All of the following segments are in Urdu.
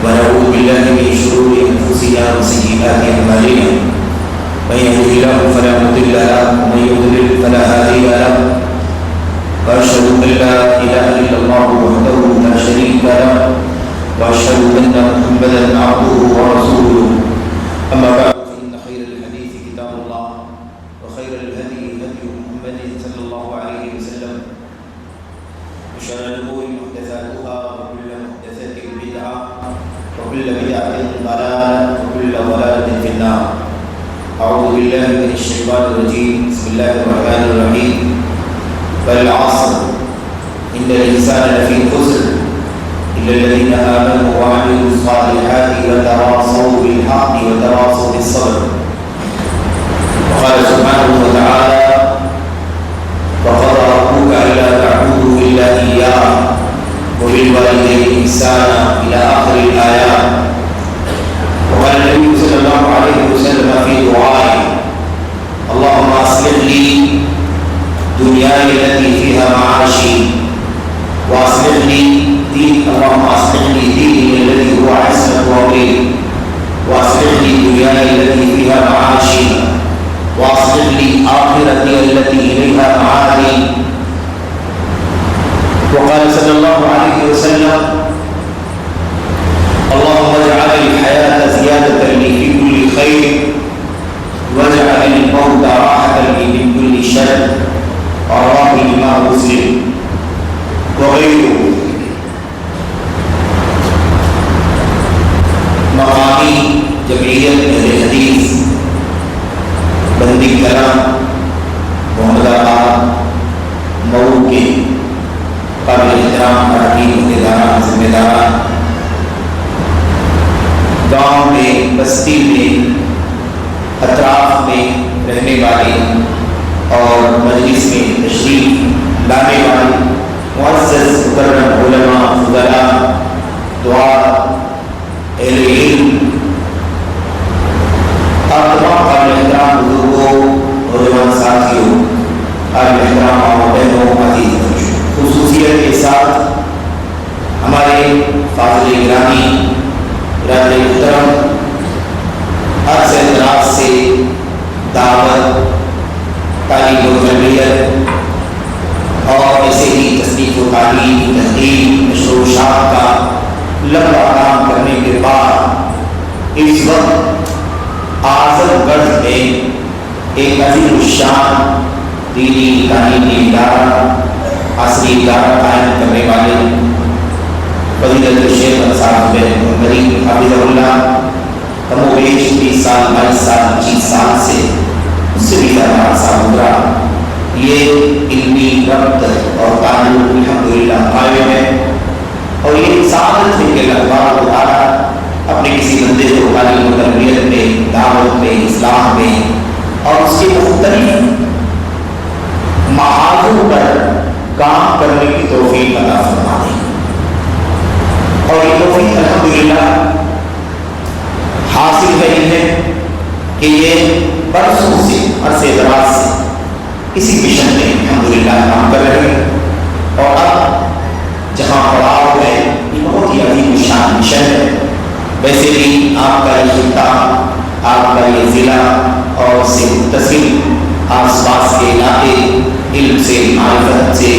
ونعوذ بالله من شرور أنفسنا وسيئات أعمالنا من يهده الله فلا مضل له ومن يضلل فلا هادي له وأشهد أن لا إله إلا الله وحده لا شريك له وأشهد أن محمدا عبده ورسوله أما بعد فإن خير الحديث كتاب الله وخير الهدي هدي محمد صلى الله عليه وسلم وشر الأمور محدثاتها وكل محدثة بدعة وكل بدعة ضلالة وكل ضلالة في النار. أعوذ بالله من الشيطان الرجيم. بسم الله الرحمن الرحيم. والعصر إن الإنسان لفي خسر إلا الذين آمنوا وعملوا الصالحات وتواصوا بالحق وتواصوا بالصبر. وقال سبحانه وتعالى وقضى ربك ألا تعبدوا إلا إياه وبالوالدين إحسانا إلى آخر الآيات. وقال النبي صلى الله عليه وسلم في دعائه اللهم أصلح لي دنياي التي فيها معاشي وأصلح لي اللهم أصلح لي ديني الذي هو عصمة أمري وأصلح لي دنياي التي فيها معاشي وأصلح لي آخرتي التي إليها معادي. وقال صلى الله عليه وسلم اللهم اجعل الحياة زيادة لي في كل خير واجعل الموت راحة لي من كل شر. رواه الإمام مسلم وغيره. مقامی جمعیت اہل حدیث بندی کلام محمد آباد مئو کے قابل احترام اراکین عہدیداران ذمہ داران، گاؤں میں بستی میں اطراف میں رہنے والے اور مجلس میں تشریف لانے والے معزز مکرم علماء فضلاء دعا اہل علم، آپ تمام قابل احترام بزرگوں نوجوان ساتھیوں، قابل احترام اور بہنوں عزیز بچوں، خصوصیت کے ساتھ ہمارے فاضل گرامی برادر محترم عرصہ دراز سے دعوت، تعلیم و تربیت اور ایسے ہی تصنیف و تعلیم، تحقیق، نشر و اشاعت کا لمبا کام کرنے کے بعد اس وقت اعظم گڑھ میں ایک عظیم الشان دینی تعلیمی ادارہ، عصری ادارہ قائم کرنے والے فضیلت شیخ صاحب بن محمدی حافظہ اللہ کم و بیش 20 سال 22 سال 25 سال سے اس سے بھی زیادہ عرصہ گزرا. یہ علمی ربط اور تعلق الحمدللہ قائم ہے اور یہ سعادت ہے کہ اللہ تبارک و تعالیٰ اپنے کسی بندے کو تعلیم و تربیت میں، دعوت میں، اصلاح میں اور اس کے مختلف محاذوں پر کام کرنے کی توفیق عطا فرما دے. اور یہ توفیق الحمدللہ حاصل ہے کہ یہ برسوں سے عرصے دراز سے اسی مشن میں الحمدللہ کام کر رہے ہیں اور اب جہاں پڑاؤ ہے یہ بہت ہی عظیم شان مشن ہے. ویسے بھی آپ کا یہ خطہ، آپ کا یہ ضلع اور سے متصل آس پاس کے علاقے علم سے، معرفت سے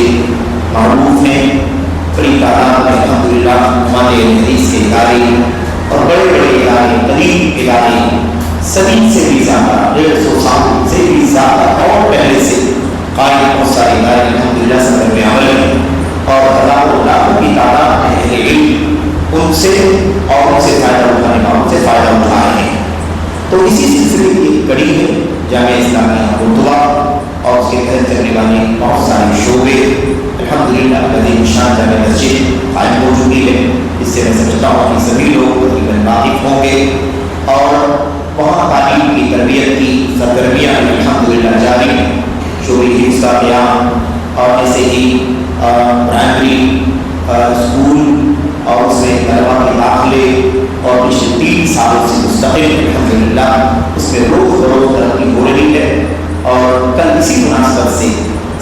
معروف ہیں. بڑی تعداد میں الحمدللہ ہمارے حدیث کے ادارے اور بڑے بڑے ادارے، قدیم ادارے، صدی سے بھی زیادہ، 150 سال سے بھی زیادہ اور پہلے سے قائم بہت سارے ادارے الحمدللہ سفر میں عمل ہیں اور ہزاروں لاکھوں کی تعداد میں اہل علم ان سے اور ان سے فائدہ اٹھانے کا، ان سے فائدہ اٹھا رہے ہیں. تو اسی سلسلے کی ایک کڑی ہے جامعہ اسلامیہ قرطبہ اور اس کے تحت چلنے والے بہت سارے شعبے. الحمدللہ عظیم شان جامع مسجد قائم ہو چکی ہے. اس سے میں سمجھتا ہوں کہ سبھی لوگ تقریباً واقف ہوں گے اور وہاں تعلیم کی تربیت کی سرگرمیاں الحمدللہ جاری ہیں. شعبے حفظ کا قیام اور ایسے ہی پرائمری اسکول اور اس میں طلبا کے داخلے اور پچھلے 3 سالوں سے مستقل الحمدللہ اس میں روز بروز ترقی ہو رہی ہے. اور کل اسی مناسبت سے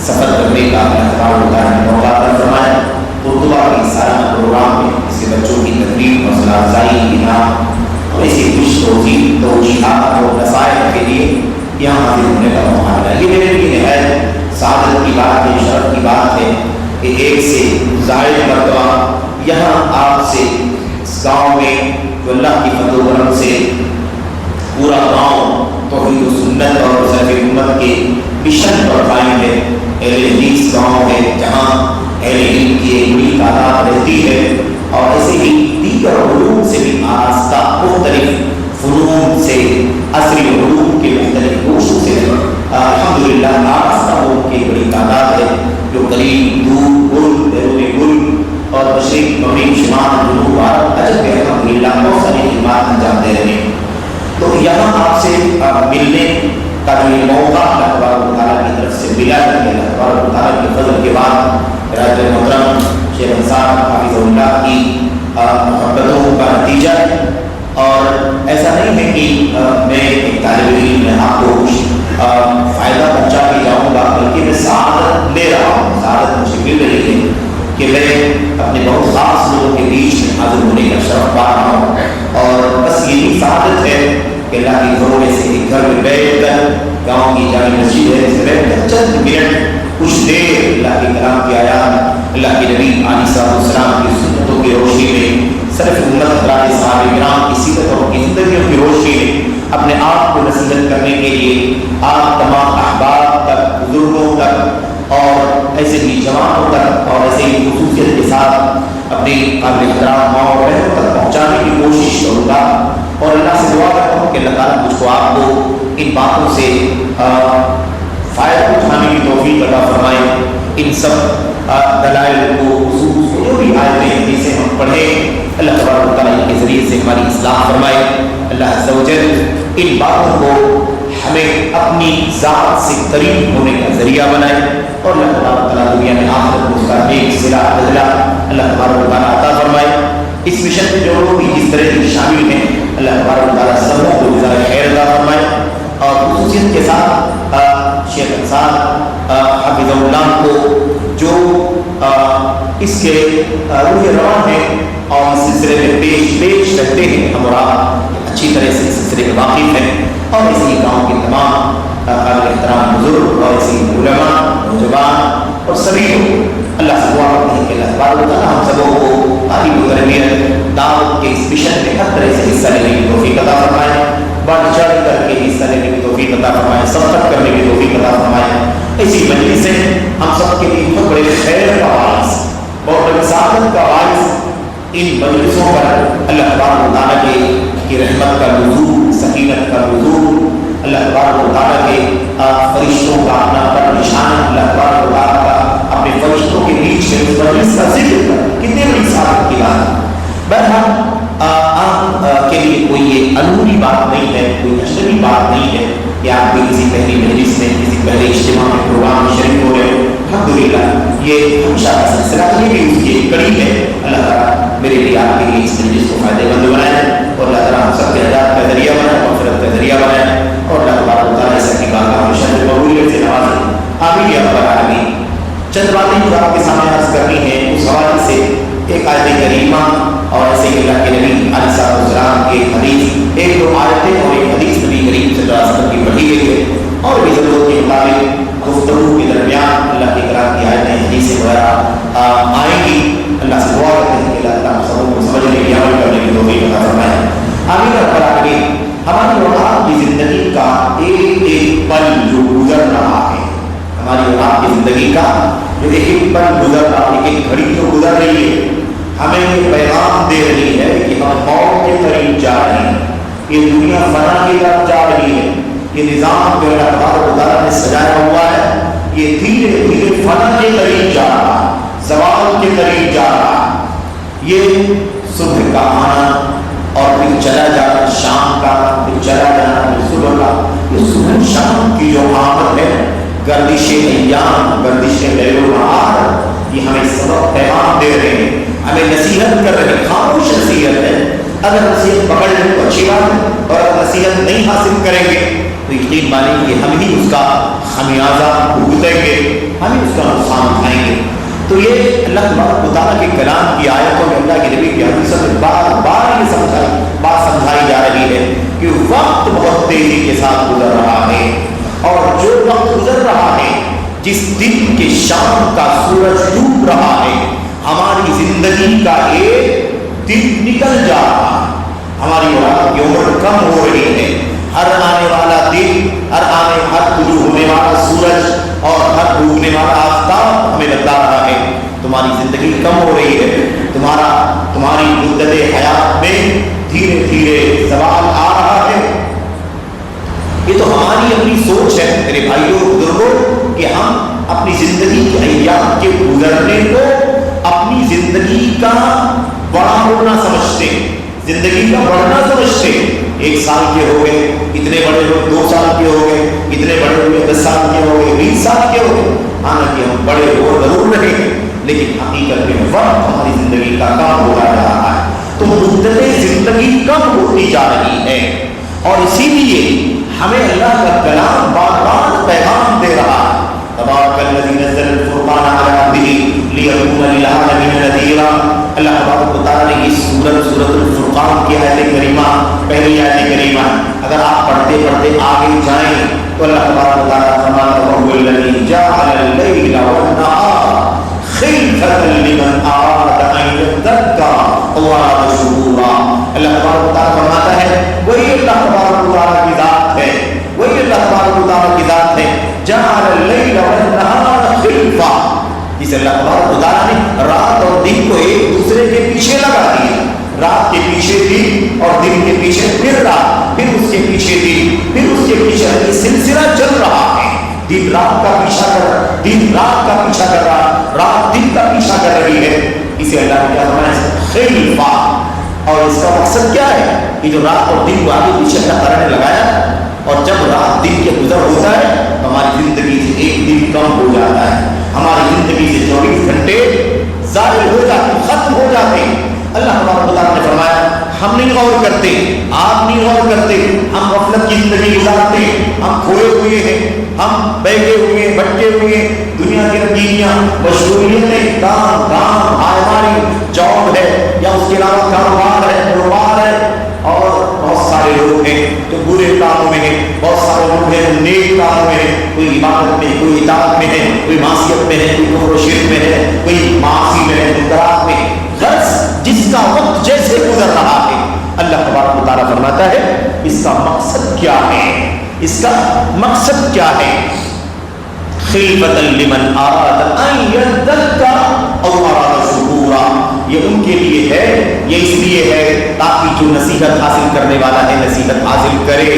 سفر کرنے کا اللہ تعالیٰ نے موقع عطا فرمایا. قرطبہ کے سالانہ پروگرام میں اس کے بچوں کی تقریب حوصلہ افزائی انعام ایسی خوش توجیحات اور نصائح کے لیے یہاں حاضر ہونے کا موقع ملا۔ یہ میرے لیے نہایت سعادت کی بات ہے، شرف کی بات ہے کہ ایک سے زائد مرتبہ یہاں آپ سے اس گاؤں میں جو اللہ کی فضل و کرم سے پورا گاؤں توحید و سنت اور سلف امت کے مشن پر قائم ہے، اہل حدیث گاؤں ہے جہاں اہل علم کی ایک بڑی تعداد رہتی ہے، اور ایسے ہی دیگر علوم سے بھی آراستہ مختلف فنون سے عصری علوم کے مختلف گوشوں سے الحمدللہ آراستہ لوگوں کی بڑی تعداد ہے جو قریب دور ملک بیرون ملک اور مشرق مغرب شمال جنوب عرب عجب کے الحمدللہ بہت ساری خدمات انجام دے رہے ہیں۔ تو یہاں آپ سے ملنے کا جو یہ موقع اللہ تبارک و تعالیٰ کی طرف سے ملا ہے، اللہ تبارک و تعالیٰ کے فضل کے بعد حضرت محترم شیخ انصار حافظ اللہ کی محبتوں کا نتیجہ ہے، اور ایسا نہیں ہے کہ میں ایک طالب علم میں آپ کو کچھ فائدہ پہنچا کے جاؤں گا، بلکہ میں سعادت لے رہا ہوں، سعادت مجھے مل رہی ہے کہ میں اپنے بہت خاص لوگوں کے بیچ میں حاضر ہونے کا شرف پا رہا ہوں، اور بس یہی سعادت ہے کہ اللہ کی ضرورت سے ایک گھر میں بیٹھ کر گاؤں کی جامع مسجد ہے، اس میں بیٹھ کر چند منٹ کچھ دیر اللہ کے کلام کی آیات، اللہ کے نبی علیہ السلام کی سنتوں کی روشنی میں، سلف امت حضرات صحابہ کرام کی سیرت اور کی زندگیوں کی روشنی میں اپنے آپ کو نصیحت کرنے کے لیے آپ تمام احباب تک، بزرگوں تک اور ایسے ہی جوانوں تک اور ایسے ہی خصوصیت کے ساتھ اپنی قابل احترام ماں اور بہنوں تک پہنچانے کی کوشش کروں گا، اور اللہ سے دعا کرتا ہوں کہ اللہ تعالیٰ مجھ کو آپ کو ان باتوں سے فائدہ اٹھانے کی توفیق عطا فرمائے۔ ان سب دلائل کو، اصول کو، جو بھی آیتیں جسے ہم پڑھیں، اللہ تبارک و تعالیٰ کے ذریعے سے ہماری اصلاح فرمائے۔ اللہ عز و جل ان باتوں کو ہمیں اپنی ذات سے قریب ہونے کا ذریعہ بنائے، اور اللہ تبارک و تعالیٰ دنیا میں آخرت میں اس کا نیک صلہ بدلہ اللہ تبارک و تعالیٰ عطا فرمائے۔ اس مشن میں جو لوگ بھی اس طرح کے شامل ہیں، اللہ تبارک و تعالیٰ سب کو جزائے خیر عطا فرمائے، اور خصوصیت کے ساتھ شیخ انصار حافظ اللہ کو جو اس کے روح رواں ہیں اور اس سلسلے میں پیش رکھتے ہیں، ہم اور آپ اچھی طرح سے اس سلسلے میں واقف ہیں، اور اسی گاؤں کے تمام قابل احترام بزرگ اور اسی علماء، نوجوان اور سبھی لوگ اللہ سے دعا کرتے ہیں کہ اللہ تبارک و تعالیٰ ہم سبوں کو تعلیم و تربیت دعوت کے اس مشن میں ہر طرح سے حصہ لینے کی توفیق عطا فرمائے، بڑھ چڑھ کر کے حصہ لینے کی توفیق عطا فرمائے، سبقت کرنے کی توفیق عطا فرمائے۔ اسی مجلس سے ہم سب کے لیے بہت بڑے خیر کا باعث، بہت بڑی سعادت کا باعث ان مجلسوں پر اللہ تبارک و تعالیٰ کی رحمت کا نزول، سکینت کا نزول، اللہ تبارک و تعالیٰ کے فرشتوں کا اپنا پر نشان، اللہ تبارک و تعالیٰ کا اپنے فرشتوں کے بیچ میں اس مجلس کا ذکر کر، کتنی بڑی سعادت کی بات ہے۔ بہرحال آپ کے لیے کوئی یہ انوری بات نہیں ہے، کوئی اجنبی بات نہیں ہے کہ آپ بھی کسی پہلی مجلس میں، کسی پہلے اجتماع میں، پروگرام میں شریک ہو رہے ہو۔ الحمدللہ یہ ہمیشہ کا سلسلہ، یہ بھی اس کی کڑی ہے۔ اللہ تعالیٰ میرے لیے آپ کے لیے اس مجلس کو فائدہ مند بنائے، اور اللہ تعالیٰ ہم سب کے نجات کا ذریعہ بنائے، مغفرت کا ذریعہ بنائے، اور اللہ تبارک و تعالیٰ اس کی بارگاہ میں ہمیشہ قبولیت سے نوازے۔ آمین یا رب العالمین۔ چند باتیں جو آپ کے سامنے عرض کرنی ہے اس حوالے سے ایک آیت کریمہ اور ایسے کہ اللہ کے نبی علیہ السلام کی حدیث، ایک دو آیتیں اور ایک حدیث نبی کریم صلی اللہ علیہ وسلم کی پڑھی گئی ہے، اور بھی ضرورت کے مطابق گفتگو کے درمیان اللہ کے کلام کی آیتیں حدیثیں وغیرہ آئیں گی۔ اللہ سے دعا کرتے ہیں کہ اللہ تعالیٰ سب کو سمجھنے کی، عمل کرنے کی توفیق عطا فرمائے۔ آمین یا رب العالمین۔ ہماری اولاد کی زندگی کا ایک ایک پل جو گزر رہا ہے، ہماری اولاد کی زندگی کا جو ایک ایک پل گزر رہا ہے، ایک گھڑی جو گزر رہی ہے، ہمیں یہ پیغام دے رہی ہے کہ ہم موت کے قریب جا رہے ہیں، یہ دنیا فنا کی طرف جا رہی ہے، یہ نظام جو اللہ تبارک و تعالیٰ نے سجایا ہوا ہے یہ دھیرے دھیرے فنا کے قریب جا رہا ہے، زوال کے قریب جا رہا ہے۔ یہ صبح کا آنا اور پھر چلا جانا، شام کا پھر چلا جانا، پھر صبح کا، یہ صبح شام کی جو آمد ہے، گردش ایام، گردش لیل و نہار، یہ ہمیں سبق پیغام دے رہے ہیں، ہمیں نصیحت کر رہے ہیں، خاموش نصیحت ہے۔ اگر نصیحت پکڑ لیں تو اچھی بات ہے، اور اگر نصیحت نہیں حاصل کریں گے تو یقین مانیں کہ ہم ہی اس کا خمیازہ بھگتیں گے، ہم ہی اس کا نقصان اٹھائیں گے۔ تو یہ اللہ تبارک و تعالیٰ کے کلام کی آیتوں میں اللہ کے نبی کی حدیثوں میں بار بار یہ بات سمجھائی جا رہی ہے کہ وقت بہت تیزی کے ساتھ گزر رہا ہے، اور جو وقت گزر رہا ہے، جس دن کے شام کا سورج ڈوب رہا ہے، ہماری زندگی کا ایک دن نکل جا رہا ہے، ہماری رات کی عمر کم ہو رہی ہے، ہر آنے والا دن، ہر طلوع ہونے والا سورج اور ہر ڈوبنے والا آفتاب ہمیں بتا رہا ہے تمہاری زندگی کم ہو رہی ہے، تمہاری مدت حیات میں دھیرے دھیرے زوال آ رہا ہے۔ یہ تو ہماری اپنی سوچ ہے میرے بھائیوں بزرگوں کہ ہم اپنی زندگی کے ایام کے گزرنے کو اپنی زندگی کا بڑا ہونا سمجھتے، زندگی کا بڑھنا سمجھتے۔ 1 سال کے ہو گئے، اتنے بڑے لوگ 2 سال کے ہو گئے، اتنے بڑے ہوئے 10 سال کے ہو گئے، 20 سال کے ہو گئے، حالانکہ ہم بڑے ہو ضرور رہے ہیں، لیکن حقیقت میں وقت ہماری زندگی کا کم ہو رہا ہے، تو مدت زندگی کم ہوتی جا رہی ہے، اور اسی لیے ہمیں اللہ کا کلام بار بار پیغام دے رہا ہے۔ تبارک الذی نزل الفرقان علی عبدہ لیکون للعالمین نذیرا۔ اللہ تبارک و تعالیٰ نے اس سورۃ الفرقان کی آیت کریمہ، پہلی آیت کریمہ اگر آپ پڑھتے پڑھتے آگے جائیں تو اللہ تبارک و تعالیٰ فرماتا ہے وَهُوَ الَّذِي جَعَلَ اللَّيْلَ وَالنَّهَارَ خِلْفَةً لِمَنْ أَرَادَ أَن يَذَّكَّرَ أَوْ أَرَادَ شُكُورًا۔ اللہ تبارک و تعالیٰ فرماتا ہے وہی اللہ تبارک و تعالیٰ کی ذات ہے، وہی اللہ تبارک و تعالیٰ کی ذات ہے جعل الليل والنهار خلفا، جس اللہ تبارک و تعالیٰ نے رات اور دن کو ایک دوسرے کے پیچھے لگا دیا، رات کے پیچھے دن اور دن کے پیچھے پھر رات، پھر اس کے پیچھے دن، پھر اس کے پیچھے یہ سلسلہ چل رہا ہے، دن رات کا پیچھا کر رہا، دن رات کا پیچھا کر رہا، رات دن کا پیچھا کر رہی ہے، اسے اللہ نے کیا فرمایا خلفا۔ اور اس کا مقصد کیا ہے؟ یہ جو رات اور دن کو آگے پیچھے اللہ تعالیٰ نے لگایا، اور جب رات دن کے گزر ہوتا ہے تو ہماری زندگی سے ایک دن کم ہو جاتا ہے، ہماری زندگی سے 24 گھنٹے ظاہر ہو جاتے، ختم ہو جاتے ہیں۔ اللہ تبارک و تعالیٰ نے فرمایا ہم نہیں غور کرتے، آپ نہیں غور کرتے، ہم غفلت کی زندگی گزارتے ہیں، ہم کھوئے ہوئے ہیں، ہم بہکے ہوئے ہیں، بھٹکے ہوئے ہیں، دنیا کی رنگینیاں، مشغولیتیں، کام ہماری جاب ہے یا اس کے علاوہ کاروبار ہے، اور بہت سارے لوگ ہیں جو برے کاموں میں ہیں، بہت سارے لوگ ہیں جو نیک کاموں میں ہیں، کوئی عبادت میں، کوئی اطاعت میں ہے، کوئی معصیت میں ہے، کوئی کفر و شرک میں ہے، کوئی معاصی میں ہے، منکرات میں۔ غرض جس کا وقت جیسے گزر رہا ہے، اللہ تبارک و تعالیٰ فرماتا ہے اس کا مقصد کیا ہے، اس کا مقصد کیا ہے؟ خلفۃ لمن اراد ان یذکر او اراد شکورا، یہ ان کے لیے ہے، یہ اس لیے ہے تاکہ جو نصیحت حاصل کرنے والا ہے نصیحت حاصل کرے،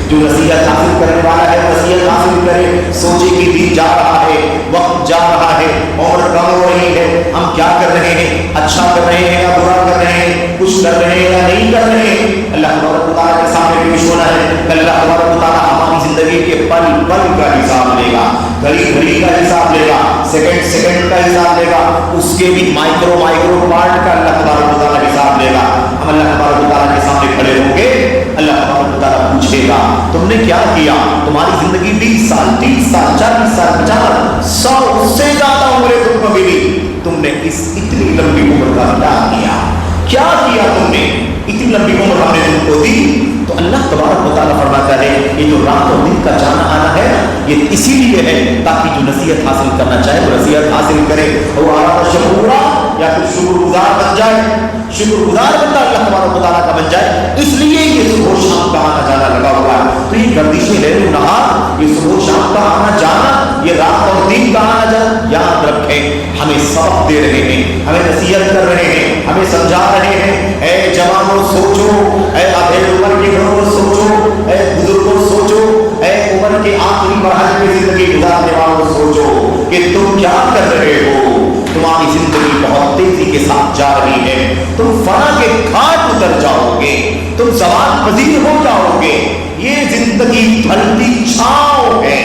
جو نصیحت حاصل کرنے والا ہے نصیحت حاصل کرے، سوچے کہ دن جا رہا ہے، وقت جا رہا ہے، عمر کم ہو رہی ہے، ہم کیا کر رہے ہیں، اچھا کر رہے ہیں یا برا کر رہے ہیں، کچھ کر رہے ہیں یا نہیں کر رہے ہیں۔ اللہ تبارک و تعالیٰ کے سامنے پیش ہونا ہے، اللہ تبارک و تعالیٰ ہماری زندگی کے پل پل کا حساب لے گا، گھڑی گھڑی کا حساب لے گا، سیکنڈ سیکنڈ کا حساب لے گا، اس کے بھی مائکرو پارٹ کا اللہ تبارک و تعالیٰ حساب لے گا۔ ہم اللہ تبارک و تعالیٰ کے سامنے کھڑے ہوں گے، اللہ تبارک و تعالیٰ پوچھے گا تم نے کیا کیا، تمہاری زندگی 20 سال 30 سال 40 سال 50 100 اس سے زیادہ عمریں تم کو ملی، تم نے اس اتنی لمبی عمر کا کیا کیا تم نے، اتنی لمبی عمر ہم نے تم کو دی۔ تو اللہ تبارک و تعالیٰ فرماتا ہے یہ جو رات اور دن کا جانا آنا ہے یہ اسی لیے ہے تاکہ جو نصیحت حاصل کرنا چاہے وہ نصیحت حاصل کرے، اور آراد شکورا یا پھر شکر گزار بن جائے، شکر گزار بندہ اللہ تبارک و تعالیٰ کا بن جائے، اس لیے یہ صبح و شام کا آنا جانا لگا ہوا ہے۔ تو یہ گردش لیل و نہار، یہ صبح و شام کا آنا جانا، یہ رات اور دن کا آنا جانا، یاد رکھیں ہمیں سبق دے رہے ہیں، ہمیں نصیحت کر رہے ہیں، ہمیں سمجھا رہے ہیں، اے جوانوں سوچو، اے ابھی عمر کے گھروں سوچو، اے بزرگوں سوچو، اے عمر کے آخری مرحلے میں زندگی گزارنے والوں سوچو کہ تم کیا کر رہے ہو، تمہاری زندگی بہت تیزی کے ساتھ جا رہی ہے، تم فنا کے گھاٹ اتر جاؤ گے، تم زوال پذیر ہو جاؤ گے، یہ زندگی ڈھلتی چھاؤں ہے۔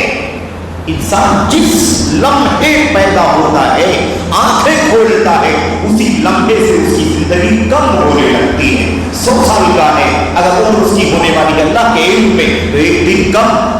انسان جس لمحے پیدا ہوتا ہے آنکھیں کھولتا ہے اسی لمحے سے اس کی زندگی کم ہونے لگتی ہے۔ 100 سال کا ہے اگر عمر اس کی ہونے والی اللہ کے علم میں تو 1 دن کم،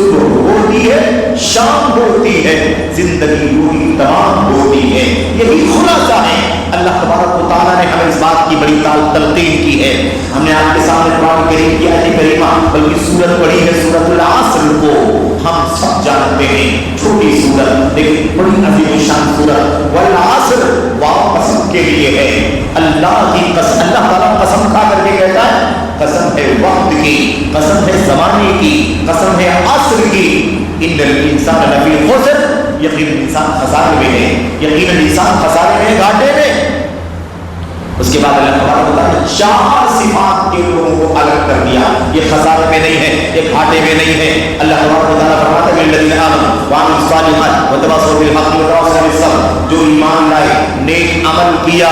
صبح ہوتی ہے شام ہوتی ہے زندگی پوری تمام ہوتی ہے. یہی خلاصہ ہے. اللہ تبارک و تعالیٰ نے ہمیں اس بات کی بڑی تلقین کی ہے. ہم نے آپ کے سامنے قرآن کریم کی آیت کریمہ بلکہ سورت پڑھی ہے سورۃ العصر کو ہم سب جانتے ہیں. چھوٹی سورت لیکن بڑی عظیم شان سورت. والعصر واو قسم کے لیے ہے. اللہ کی قسم. اللہ تعالیٰ قسم کھا کر کے کہتا ہے قسم ہے وقت کی, قسم ہے زمانے کی, قسم ہے عصر کی. ان الانسان لفی خسر, یقینا انسان خسارے میں ہے, یقینا انسان خسارے میں, گھاٹے میں. اس کے بعد اللہ تبارک و تعالیٰ نے 4 صفات کے لوگوں کو الگ کر دیا. یہ خسارے میں نہیں ہے, یہ گھاٹے میں نہیں ہے. اللہ تبارک و تعالیٰ فرماتا ہے الذین آمنوا وعملوا الصالحات وتواصوا بالحق وتواصوا بالصبر. جو ایمان لائے, نیک عمل کیا,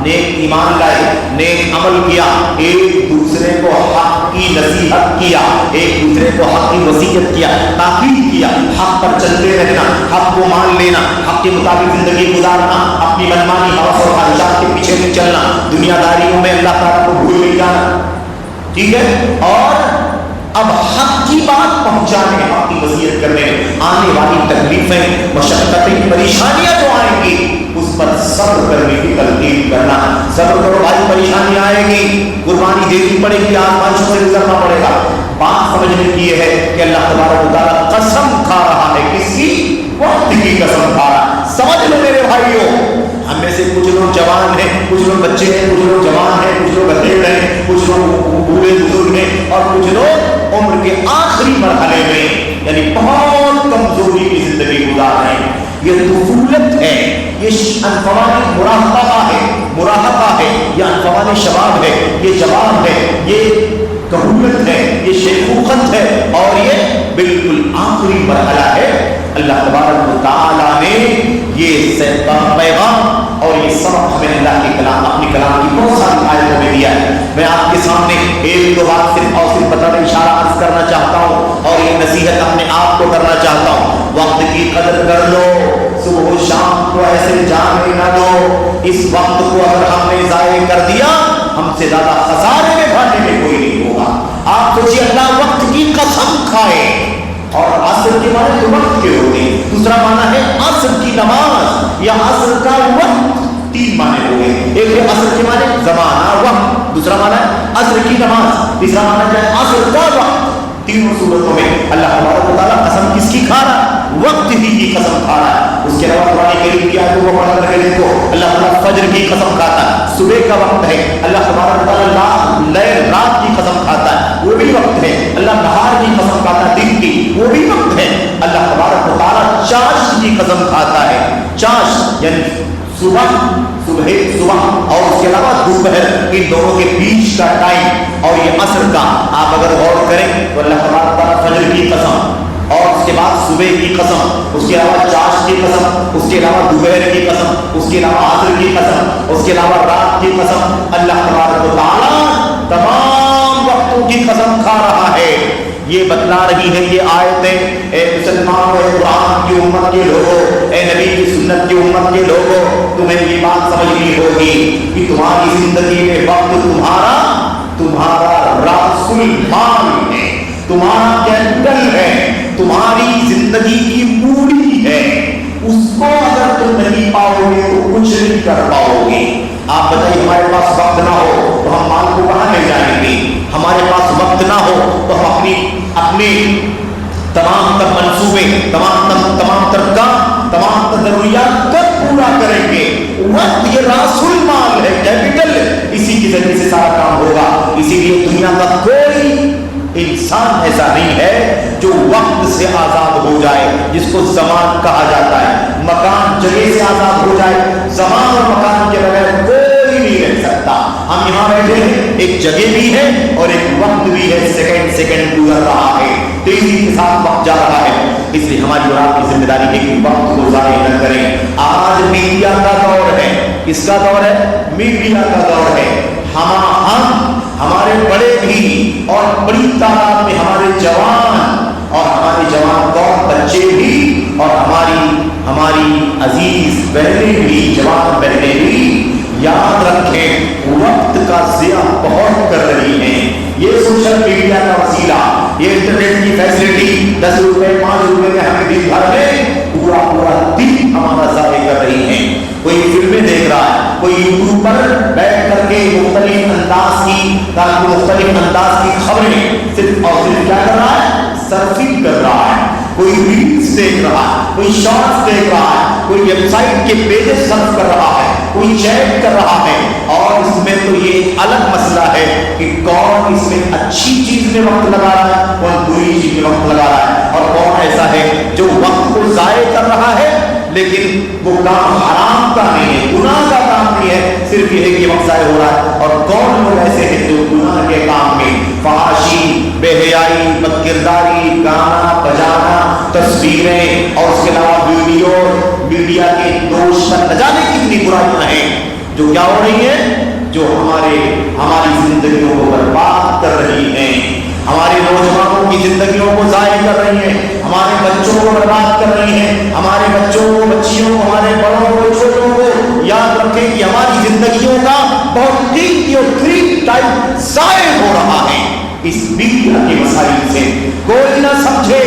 نیک ایمان لائے, نیک عمل کیا, ایک دوسرے کو حق کی نصیحت کیا, ایک دوسرے کو حق کی وصیت کیا, تاکید کیا, حق پر چلتے رہنا, حق کو مان لینا, حق کے مطابق زندگی گزارنا, اپنی منمانی حوث اور خواہشات کے پیچھے نہیں چلنا, دنیا داریوں میں اللہ تعالیٰ کو بھول نہیں جانا. ٹھیک ہے. اور اب حق کی بات پہنچانے, حق کی وصیت کرنے میں آنے والی تکلیفیں, مشقتیں, پریشانیاں جو آئیں گی اس پر صبر کرنے کی تلقین کرنا. صبر کرو بھائی, پریشانی آئے گی, قربانی دینی پڑے گی, آزمائشوں سے گزرنا پڑے گا. بات سمجھنے کی یہ ہے کہ اللہ تبارک و تعالیٰ قسم کھا رہا ہے. کس کی؟ وقت کی قسم کھا رہا. سمجھ لو میرے بھائیوں, ہم میں سے کچھ لوگ جوان ہیں, کچھ لوگ بچے ہیں, کچھ لوگ جوان ہیں, کچھ لوگ ادھیڑ ہیں, کچھ لوگ بوڑھے بزرگ ہیں, اور کچھ لوگ عمر کے آخری مرحلے میں یعنی بہت کمزوری کی زندگی گزار رہے ہیں. یہ طفولت ہے, یہ انفوانی مراہقہ ہے, مراہقہ ہے, یہ انفوانی شباب ہے, یہ جوان ہے, یہ کہولت ہے, یہ شیخوخت ہے, اور یہ بالکل آخری مرحلہ ہے. اللہ تبارک و تعالیٰ نے یہ پیغام اور یہ سبق ہمیں اللہ کے کلام, اپنی کلام کی بہت ساری آیتوں میں دیا ہے. میں آپ کے سامنے ایک دو بات صرف اور صرف بطور اشارہ عرض کرنا چاہتا ہوں, اور یہ نصیحت اپنے آپ کو کرنا چاہتا ہوں. وقت کی قدر کر لو, صبح و شام کو ایسے جانے نہ دو. اس وقت کو اگر ہم نے ضائع کر دیا, ہم سے زیادہ خسارے میں, گھاٹے میں کوئی نہیں ہوگا. آپ سوچیے, اللہ وقت کی قسم کھائے, اور عصر کے معنی تو وقت کے ہوتے ہیں. دوسرا معنی ہے عصر کی نماز یا عصر کا وقت. 3 معنی ہو گئے. ایک ہے عصر کے معنی زمانہ, وقت. دوسرا معنی ہے عصر کی نماز. تیسرا معنی ہے عصر کا وقت. تینوں صورتوں میں اللہ تبارک و تعالیٰ قسم کس کی کھا رہا ہے؟ وقت ہی کی قسم کھا رہا ہے. اس کے علاوہ قرآن کریم کی آیتوں کو پڑھ کر کے دیکھو, اللہ تعالیٰ فجر کی قسم کھاتا ہے, صبح کا وقت ہے. اللہ تبارک و تعالیٰ لیل رات کی قسم کھاتا ہے, وہ بھی وقت ہے. اللہ نہار کی قسم کھاتا ہے, دن کی, وہ بھی وقت ہے. اللہ تبارک و تعالیٰ چاش کی قسم کھاتا ہے. چاش یعنی صبح, اور اس کے علاوہ دوپہر, ان دونوں کے بیچ کا ٹائم, اور یہ عصر کا. آپ اگر غور کریں تو اللہ تبارک و تعالیٰ فجر کی قسم, اور اس کے بعد صبح کی قسم, اس کے علاوہ چاش کی قسم, اس کے علاوہ دوپہر کی قسم, اس کے علاوہ عصر کی قسم, اس کے علاوہ رات کی قسم. اللہ تبارک و تعالیٰ تمام وقتوں کی قسم کھا رہا ہے. یہ بتلا رہی ہے یہ آیتیں, اے مسلمانوں, اے قرآن کی امت کے لوگوں, اے نبی کی سنت کی امت کے لوگوں, تمہیں یہ بات سمجھنی ہوگی کہ تمہاری زندگی میں وقت تمہارا راس المال ہے, تمہارا کیپٹل ہے, تمہاری زندگی کی موڑی ہے. اس کو اگر تم نہیں پاؤ گے تو کچھ نہیں کر پاؤ گے. آپ بتائیے, ہمارے پاس وقت نہ ہو تو ہم مال کو کہاں لے جائیں گے؟ ہمارے پاس وقت نہ ہو تو ہم اپنے تمام تر منصوبے, تمام تر کام, تمام تر ضروریات کب پورا کریں گے؟ وقت یہ راس المال ہے, کیپٹل, اسی کے ذریعے سے سارا کام ہوگا. اسی لیے دنیا کا کوئی انسان ایسا نہیں ہے جو وقت سے آزاد ہو جائے, جس کو زمان کہا جاتا ہے. مکان جگہ سے آزاد ہو جائے, زمان اور مکان کے بغیر کوئی نہیں رہ سکتا. ہم یہاں بیٹھے ہیں, ایک جگہ بھی ہے اور ایک وقت بھی ہے, سیکنڈ گزر رہا ہے, تیزی کے ساتھ وقت جا رہا ہے. اس لیے ہماری اور آپ کی ذمہ داری ہے کہ وقت کو ضائع نہ کریں. آج میڈیا کا دور ہے. کس کا دور ہے؟ میڈیا کا دور ہے. ہم ہمارے بڑے بھی اور بڑی تعداد میں ہمارے جوان اور ہمارے جوان قوم, بچے بھی اور ہماری عزیز بہنیں بھی, جوان بہنیں بھی, یاد رکھیں وقت کا ضیاع بہت کر رہی ہیں. یہ سوشل میڈیا کا وسیلہ, یہ انٹرنیٹ کی فیسلٹی 10 روپے 5 روپے میں ہمیں دن بھر میں پورا دن ہمارا ضائع کر رہی ہیں. کوئی فلمیں دیکھ رہا ہے, کوئی یوٹیوب پر بیٹھ کر کے مختلف انداز کی خبریں صرف اور صرف کیا کر رہا ہے, سرفنگ کر رہا ہے. کوئی ریلز دیکھ رہا ہے, کوئی شارٹس دیکھ رہا ہے, کوئی ویب سائٹ کے پیجز سرف کر رہا ہے, کوئی چیٹ کر رہا ہے. اور اس میں تو یہ ایک الگ مسئلہ ہے کہ کون اس میں اچھی چیز میں وقت لگا رہا ہے, کون بری چیز میں وقت لگا رہا ہے, اور کون ایسا ہے جو وقت کو ضائع کر رہا ہے لیکن وہ کام حرام کا نہیں ہے, گناہ کا کام نہیں ہے, صرف یہ ہے کہ وقت ضائع ہو رہا ہے. اور کون لوگ ایسے ہیں جو گناہ کے کام میں فحاشی, بے حیائی, بد کرداری, گانا بجانا, تصویریں اور اس کے علاوہ ویڈیو, میڈیا کے دوش پر نہ جانے کتنی برائیاں ہیں جو کیا ہو رہی ہیں, جو ہماری زندگیوں کو برباد کر رہی ہیں, ہمارے نوجوانوں کی زندگیوں کو ضائع کر رہی ہیں, ہمارے بچوں کو برباد کر رہی ہیں, ہمارے بچوں کو, بچیوں کو, ہمارے بڑوں کو, چھوٹوں کو. یاد رکھیں کہ ہماری زندگیوں کا بہت قیمتی اور قریب ٹائم ضائع ہو رہا ہے اس میڈیا کے مسائل سے. کوئی نہ سمجھے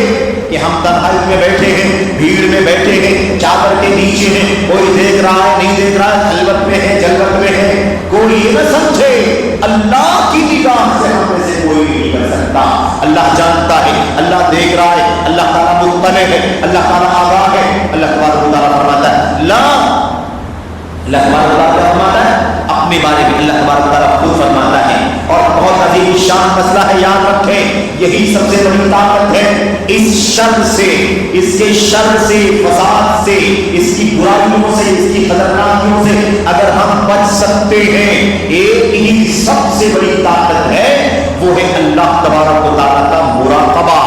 کہ ہم تنہائی میں بیٹھے ہیں, بھیڑ میں بیٹھے ہیں, چادر کے نیچے ہیں, کوئی دیکھ رہا ہے نہیں دیکھ رہا ہے, خلوت میں ہے جلوت میں ہے. کوئی یہ نہ سمجھے اللہ کی نگاہ سے ہم میں سے کوئی نہیں کر سکتا. اللہ جانتا ہے, اللہ دیکھ رہا ہے, اللہ تعالیٰ مطلع ہے, اللہ تعالیٰ آگاہ ہے. اللہ تعالیٰ فرماتا ہے لا, اللہ تعالیٰ فرماتا ہے اپنے بارے میں, اللہ تبارک تعالیٰ خود فرماتا ہے. اور بہت عظیم شان مسئلہ ہے, یاد رکھیں یہی سب سے بڑی طاقت ہے. اس شر سے, اس کے شر سے, فساد سے, اس کی برائیوں سے, اس کی خطرناکیوں سے اگر ہم بچ سکتے ہیں, ایک ہی سب سے بڑی طاقت ہے, وہ ہے اللہ تبارک و تعالیٰ کا مراقبہ.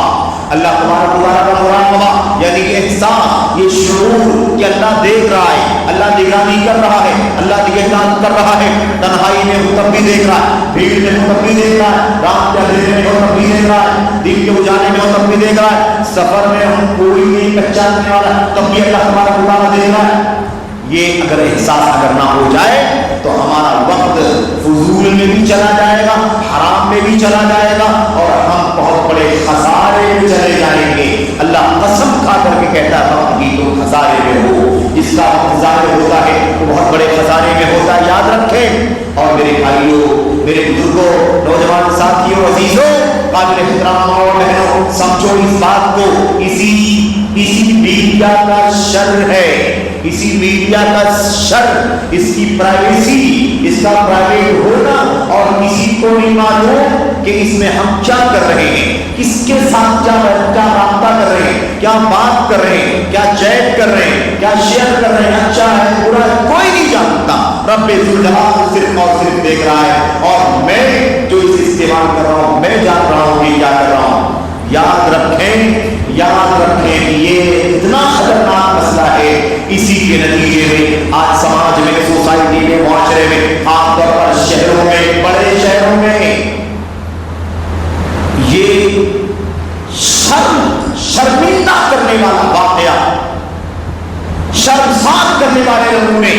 اللہ تبارک و تعالیٰ کا مراقبہ یعنی یہ احساس, یہ شعور کہ اللہ دیکھ رہا ہے, اللہ نگرانی کر رہا ہے, اللہ نگہداشت کر رہا ہے. تنہائی میں ہو تب بھی دیکھ رہا ہے, بھیڑ میں ہو تب بھی دیکھ رہا ہے, رات کے اندھیرے میں ہو تب بھی دیکھ رہا ہے, دن کے اجالے میں ہو تب بھی دیکھ رہا ہے, سفر میں ہم کوئی نہیں پہچاننے والا تب بھی اللہ تبارک و تعالیٰ دیکھ رہا ہے. یہ اگر احساس اگر نہ ہو جائے تو ہمارا وقت فضول میں بھی چلا جائے گا, حرام میں بھی چلا جائے گا, اور ہم بہت بڑے خسارے میں چلے جائیں گے. اللہ قسم کھا کر کے کہتا ہے وقت کی تم خسارے میں ہو, جس کا وقت ضائع ہوتا ہے تو بہت بڑے خسارے میں ہوتا ہے. یاد رکھیں. اور میرے بھائیوں, میرے بزرگوں, نوجوان ساتھیوں, عزیزوں, قابل احترام اور بہنوں, سمجھو اس بات کو, اسی میڈیا کا شر ہے, اسی میڈیا کا شر, اس کی پرائیویسی, اس کا پرائیویٹ ہونا, اور کسی کو نہیں معلوم کہ اس میں ہم کیا کر رہے ہیں, کس کے ساتھ کیا رابطہ کر رہے ہیں, کیا بات کر رہے ہیں, کیا چیٹ کر رہے ہیں, کیا شیئر کر رہے ہیں, اچھا ہے برا ہے, کوئی نہیں جانتا. رب ذوالجلال صرف اور صرف دیکھ رہا ہے, اور میں جو اسے استعمال کر رہا ہوں میں جان رہا ہوں کہ کیا کر رہا ہوں. یاد رکھیں کہ یہ اتنا خطرناک مسئلہ ہے. اسی کے نتیجے میں آج سماج میں, سوسائٹی میں, معاشرے میں, عام طور پر شہروں میں, بڑے شہروں میں یہ شرمندہ کرنے والا واقعہ, شرمسار کرنے والے نمونے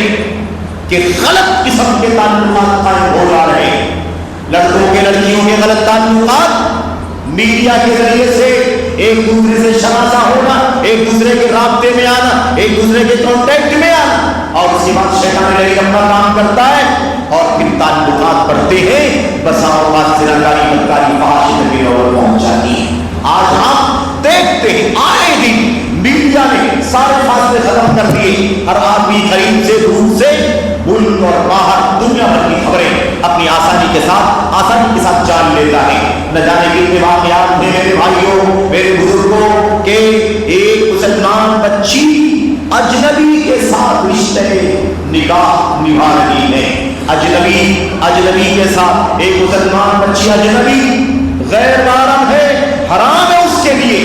کہ غلط قسم کے تعلقات قائم ہو جا رہے ہیں. لڑکوں کے لڑکیوں کے غلط تعلقات میڈیا کے ذریعے سے, ایک دوسرے سے شناسا ہونا, ایک دوسرے کے رابطے میں آنا, ایک دوسرے کے کانٹیکٹ میں آنا, اور اس کے بعد شیطان لڑکی اپنا کام کرتا ہے, اور پھر تعلقات بڑھتے ہیں, بسا اوقات زناکاری, بدکاری, فحاشی تک اور پہنچ جاتی ہے. آج ہم دیکھتے ہیں آئے دن میڈیا نے سارے فاصلے ختم کر دیے. ہر آدمی قریب سے, دور سے, ملک اور باہر دنیا بھر کی خبریں اپنی آسانی کے ساتھ جان لیتا ہے. نہ جانے کتنے واقعات ہیں میرے بھائیوں, میرے بزرگوں, کہ ایک مسلمان بچی اجنبی کے ساتھ رشتے نکاح نبھا رہی ہے. اجنبی کے ساتھ ایک مسلمان بچی, اجنبی, غیر محرم ہے, حرام ہے اس کے لیے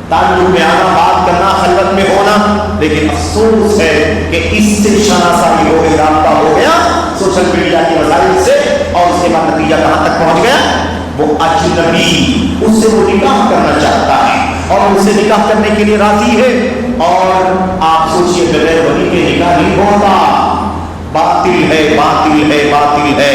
تعلق میں آنا, بات کرنا, خلوت میں ہونا. لیکن افسوس ہے کہ اس سے شناسائی ہو گئی, رابطہ ہو گیا سوشل میڈیا کے وسائل سے, اور اس کے بعد نتیجہ کہاں تک پہنچ گیا, وہ اجنبی, اس سے وہ نکاح کرنا چاہتا ہے اور اس سے نکاح کرنے کے لیے راضی ہے. اور آپ سوچئے بغیر ولی کے نکاح نہیں ہوتا, باطل ہے, باطل ہے, باطل ہے,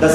10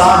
60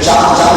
4-4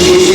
6-6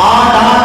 8-8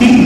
3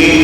1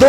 2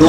2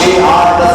6, 8, 10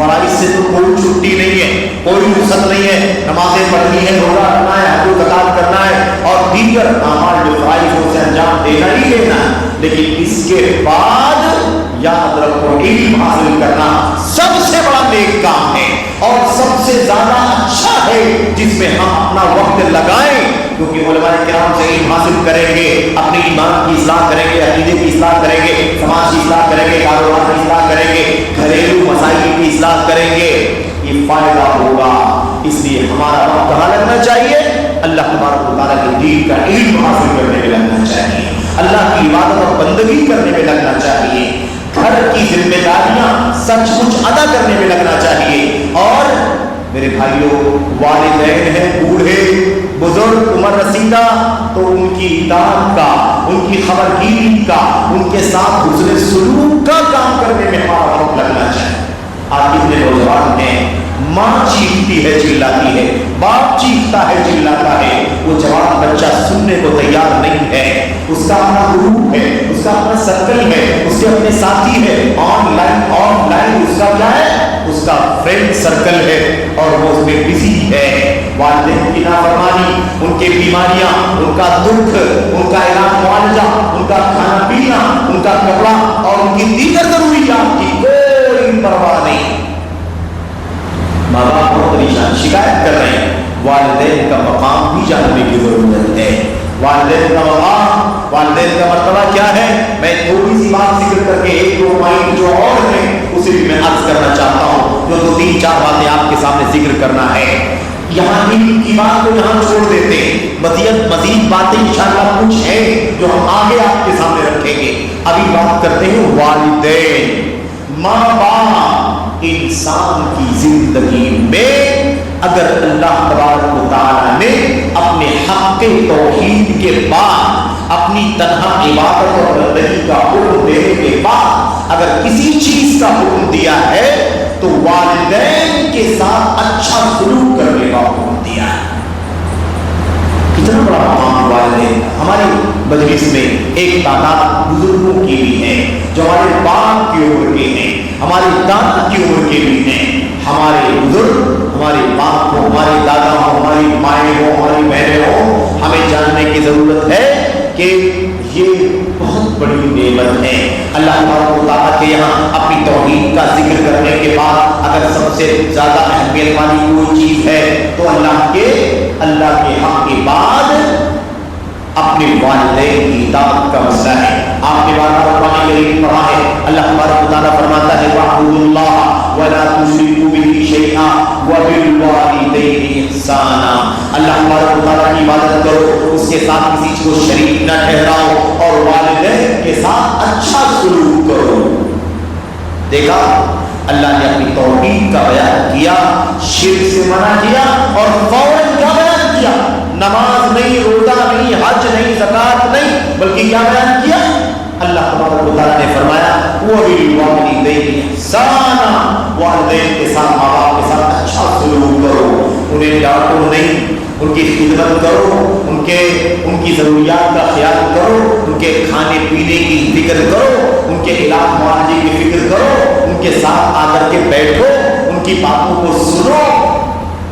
فرائض سے تو کوئی چھٹی نہیں ہے، کوئی رخصت نہیں ہے، نمازیں پڑھنی ہے، روزہ رکھنا ہے، حج و زکات کرنا ہے اور دیگر اعمال جو فرائض ہیں اسے انجام دینا ہی دینا ہے، لیکن اس کے بعد یاد رکھو علم حاصل کرنا سب سے بڑا نیک کام ہے اور سب سے زیادہ اچھا ہے جس میں ہم اپنا وقت لگائیں، کیونکہ علماء کرام سے علم حاصل کریں گے، اپنے ایمان کی اصلاح کریں گے، عقیدے کی اصلاح کریں گے، سماج کی اصلاح کریں گے، کاروبار کی اصلاح کریں گے، گھریلو مسائل کی اصلاح کریں گے، یہ فائدہ ہوگا۔ اس لیے ہمارا وقت کہاں لگنا چاہیے؟ اللہ تبارک و تعالیٰ کے دین کا علم حاصل کرنے میں لگنا چاہیے، اللہ کی عبادت اور بندگی کرنے میں لگنا چاہیے، گھر کی ذمہ داریاں سچ مچ ادا کرنے میں لگنا چاہیے، اور میرے بھائیوں والدین ہیں بوڑھے بزرگ عمر رسیدہ تو ان کی اطاعت کا، ان کی خبرگیری کا، ان کے ساتھ حسن سلوک کا کام کرنے میں ہمارا وقت لگنا چاہیے۔ آج کتنے نوجوان ہیں ماں چیختی ہے چلاتی ہے، باپ چیختا ہے چلاتا ہے، وہ جوان بچہ سننے کو تیار نہیں ہے، اس کا اپنا گروپ ہے، اس کا اپنا سرکل ہے، اس کے اپنے ساتھی ہے، آن لائن اس کا کیا ہے؟ اس کا فرینڈ سرکل ہے اور وہ اس میں بزی ہے۔ والدین کی نافرمانی، ان کے بیماریاں، ان کا دکھ، ان کا علاج معالجہ، ان کا کھانا پینا، ان کا کپڑا اور ان کی دیگر ضروریات کی کوئی پرواہ نہیں۔ ماں باپ بہت پریشان شکایت کر رہے ہیں، والدین کا مقام بھی جاننے کی ضرورت ہے۔ والدین کا مقام، والدین کا مرتبہ کیا ہے؟ میں تھوڑی سی بات ذکر کر کے ایک دو پوائنٹ جو اور ہیں اسے بھی میں عرض کرنا چاہتا ہوں، جو دو تین چار باتیں آپ کے سامنے ذکر کرنا ہے۔ یہاں کی بات کو یہاں چھوڑ دیتے ہیں، مزید باتیں انشاءاللہ کچھ ہیں جو ہم آگے آپ کے سامنے رکھیں گے۔ ابھی بات کرتے ہیں والدین، ماں باپ۔ انسان کی زندگی میں اگر اللہ تبارک و تعالیٰ نے اپنے حق توحید کے بعد، اپنی تنہا عبادت اور بندگی کا حکم دینے کے بعد اگر کسی چیز کا حکم دیا ہے تو والدین کے ساتھ اچھا سلوک کرنے کا حکم دیا ہے۔ کتنا بڑا مقام والدین۔ ہمارے مجلس میں ایک تعداد بزرگوں کی بھی ہے جو ہمارے باپ کی عمر کے ہیں، ہمارے دادا کی عمر کے بھی ہیں۔ ہمارے بزرگ، ہمارے باپ ہو، ہمارے دادا ہو، ہماری مائیں ہو، ہماری بہنیں ہو، ہمیں جاننے کی ضرورت ہے کہ یہ بہت بڑی نعمت ہے۔ اللہ تبارک و تعالیٰ کے یہاں اپنی توحید کا ذکر کرنے کے بعد اگر سب سے زیادہ اہمیت والی کوئی چیز ہے تو اللہ کے حق کے بعد اپنے والدین کی اطاعت کا مسئلہ ہے۔ آپ نے بار بار قرآن کریم پڑھا ہے، اللہ تبارک و تعالیٰ فرماتا ہے وَاعْبُدُوا اللَّهَ وَلَا تُشْرِكُوا بِهِ شَيْئًا وَبِالْوَالِدَيْنِ إِحْسَانًا۔ اللہ تبارک و تعالیٰ کی عبادت کرو، اس کے ساتھ کسی چیز کو شریک نہ ٹھہراؤ اور والدین کے ساتھ اچھا سلوک کرو۔ دیکھا اللہ نے اپنی توحید کا بیان کیا، شرک سے منع کیا اور فوراً کیا بیان کیا؟ نماز نہیں، روزہ نہیں، حج نہیں، زکات نہیں، بلکہ کیا بیان کیا؟ اللہ تبارک و تعالیٰ نے فرمایا وَبِالْوَالِدَيْنِ إِحْسَانًا، والدین کے ساتھ، ماں باپ کے ساتھ اچھا سلوک کرو، انہیں ڈانٹو نہیں، ان کی خدمت کرو، ان کی ضروریات کا خیال کرو، ان کے کھانے پینے کی فکر کرو، ان کے علاج معالجے کی فکر کرو، ان کے ساتھ آ کر کے بیٹھو، ان کی باتوں کو سنو۔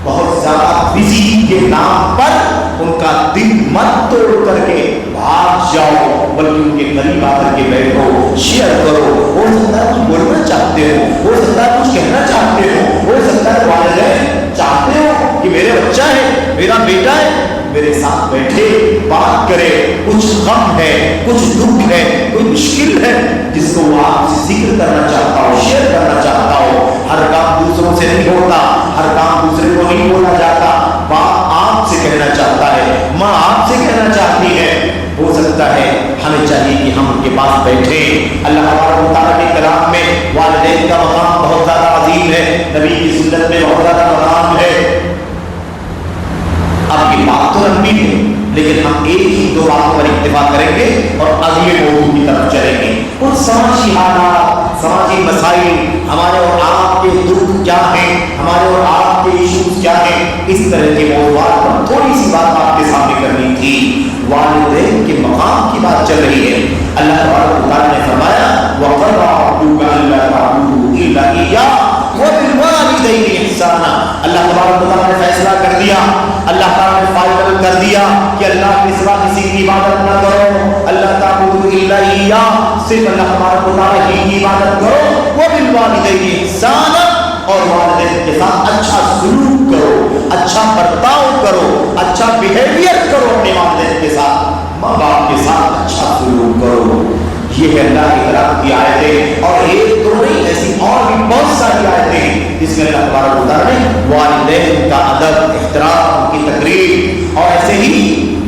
بہت زیادہ بزی کے نام پر ان کا دل مت توڑ کر کے بھاگ جاؤ، بلکہ ان کے قریب آ کر کے بیٹھو، شیئر کرو۔ ہو سکتا ہے کچھ بولنا چاہتے ہو سکتا ہے کچھ کہنا چاہتے ہو سکتا ہے والدین چاہتے ہو کہ میرے بچہ ہے، میرا بیٹا ہے، میرے ساتھ بیٹھے بات کرے، کچھ غم ہے، کچھ دکھ ہے، کوئی مشکل ہے جس کو وہ آپ سے ذکر کرنا چاہتا ہو، شیئر کرنا چاہتا ہو۔ ہر کام دوسروں سے نہیں ہوتا، ہر کام دوسرے کو نہیں بولا جاتا۔ باپ آپ سے کہنا چاہتا ہے، ماں آپ سے کہنا چاہتی ہے، ہو سکتا ہے ہمیں چاہیے کہ ہم ان کے پاس بیٹھے۔ اللہ تبارک و تعالیٰ کے کلام میں والدین کا مقام بہت زیادہ عظیم ہے، نبی کی سنت میں بہت زیادہ مقام ہے۔ اب یہ بات تو لمبی ہے لیکن ہم ایک ہی دو باتوں پر اکتفا کریں گے اور اگلے موضوع کی طرف چلیں گے۔ کچھ سماجی حالات، سماجی مسائل، ہمارے اور آپ کے دکھ کیا ہیں، ہمارے اور آپ کے ایشوز کیا ہیں، اس طرح کے موضوعات پر تھوڑی سی بات آپ کے سامنے کرنی تھی۔ والدین کے مقام کی بات چل رہی ہے۔ اللہ تبارک و تعالیٰ نے فرمایا وَقَضَىٰ رَبُّكَ أَلَّا تَعْبُدُوا إِلَّا إِيَّاهُ وبالوالدین احسانا. اللہ تبارک و تعالیٰ نے فیصلہ کر دیا، اللہ تعالیٰ نے فائنل کر دیا کہ اللہ کے سوا کسی کی عبادت نہ کرو، اللہ تعبدوا الا ایاہ، صرف اللہ تبارک و تعالیٰ ہی کی عبادت کرو. وبالوالدین احسانا، اور والدین کے ساتھ اچھا سلوک کرو، اچھا برتاؤ کرو، اچھا بیہیویئر کرو اپنے والدین کے ساتھ، ماں باپ کے ساتھ اچھا سلوک کرو. یہ ہے اللہ کی طرف کی آیتیں، اور ایک دو نہیں، ایسی اور بھی بہت ساری آیتیں ہیں جس میں اللہ تبارک و تعالیٰ نے والدین کا ادب، احترام، کی تقریر اور ایسے ہی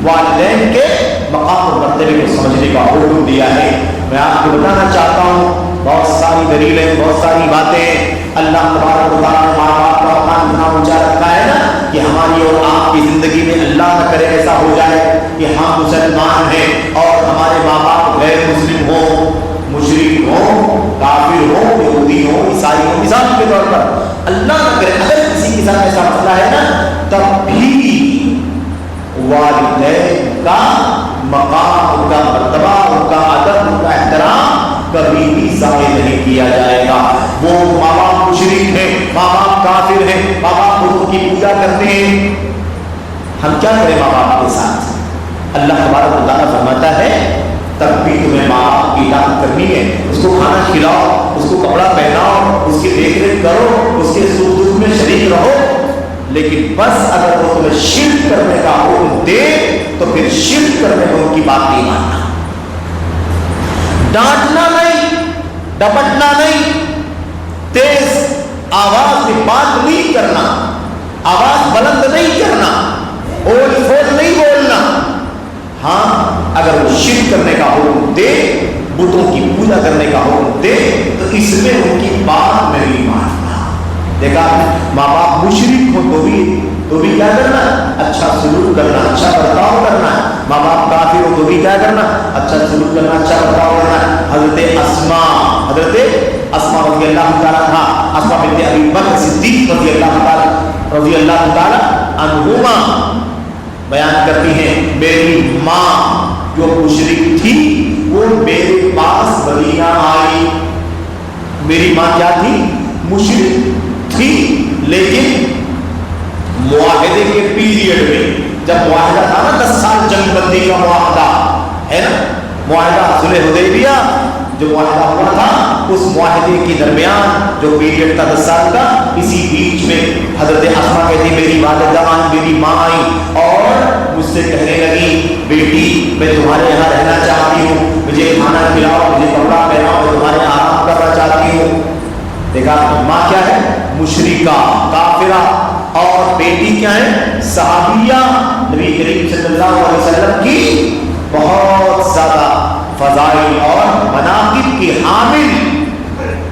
والدین کے مقام اور مرتبے کو سمجھنے کا حکم دیا ہے. میں آپ کو بتانا چاہتا ہوں بہت ساری دلیلیں، بہت ساری باتیں. اللہ تبارک و تعالیٰ نے ماں باپ کا مقام اتنا اونچا رکھا ہے نا کہ ہماری اور آپ کی زندگی میں اللہ نہ کرے ایسا ہو جائے کہ ہم مسلمان ہیں اور ہمارے ماں باپ غیر مسلم ہوں، مشرک ہوں، کافر ہوں، یہودی ہوں، عیسائی ہوں. مثال کے طور پر اللہ نہ کرے اگر کسی کے ساتھ ایسا مسئلہ ہے نا، تب بھی والدین کا مقام، ان کا مرتبہ، ان کا ادب، ان کا احترام کبھی بھی ضائع نہیں کیا جائے گا. وہ ماں باپ مشرک ہیں، ماں باپ کافر ہیں، ماں باپ بتوں کی پوجا کرتے ہیں، ہم کیا کریں ماں باپ کے ساتھ؟ اللہ تبارک و تعالیٰ فرماتا ہے تب بھی تمہیں ماں باپ کی اطاعت کرنی ہے. اس کو کھانا کھلاؤ، اس کو کپڑا پہناؤ، اس کی دیکھ ریکھ کرو، اس کے سکھ دکھ میں شریک رہو. لیکن بس اگر وہ تمہیں شرک کرنے کا حکم دے تو پھر شرک کرنے میں ان کی بات نہیں ماننا. ڈانٹنا نہیں، ڈپٹنا نہیں، تیز آواز میں بات نہیں کرنا، آواز بلند نہیں کرنا، اول فول نہیں بولنا. ہاں اگر وہ شرک کرنے کا حکم دے، بتوں کی پوجا کرنے کا حکم دے تو اس میں ان کی بات نہیں ماننا. دیکھا ماں باپ مشرک ہو تو بھی کیا کرنا؟ اچھا سلوک کرنا، اچھا برتاؤ کرنا. ماں باپ کافر ہو تو بھی کیا کرنا؟ اچھا سلوک کرنا، اچھا برتاؤ کرنا. حضرت اسماء رضی اللہ تعالیٰ عنہا، اسماء بنت ابی بکر صدیق رضی اللہ تعالیٰ عنہما بیان کرتی ہیں میری ماں جو مشرک تھی وہ میرے پاس مدینہ آئی. میری ماں کیا تھی؟ مشرک تھی، لیکن معاہدے کے پیریڈ میں، جب معاہدہ تھا نا 10 سال جنگ بندی کا معاہدہ ہے نا، معاہدہ صلح حدیبیہ جو معاہدہ ہوا تھا، اس معاہدے کے درمیان جو پیریڈ تھا 10 سال کا، اسی بیچ میں حضرت اسماء کہتی میری والدہ آئی، میری ماں آئی اور مجھ سے کہنے لگی بیٹی میں تمہارے یہاں رہنا چاہتی ہوں، مجھے کھانا کھلاؤ، مجھے کپڑا پہناؤ، میں تمہارے یہاں آرام کرنا چاہتی ہوں. دیکھا ماں کیا ہے؟ مشرکہ، کافرہ، اور بیٹی کیا ہے؟ صحابیہ، نبی کریم صلی اللہ علیہ وسلم کی بہت زیادہ فضائل اور مناقب کی حامل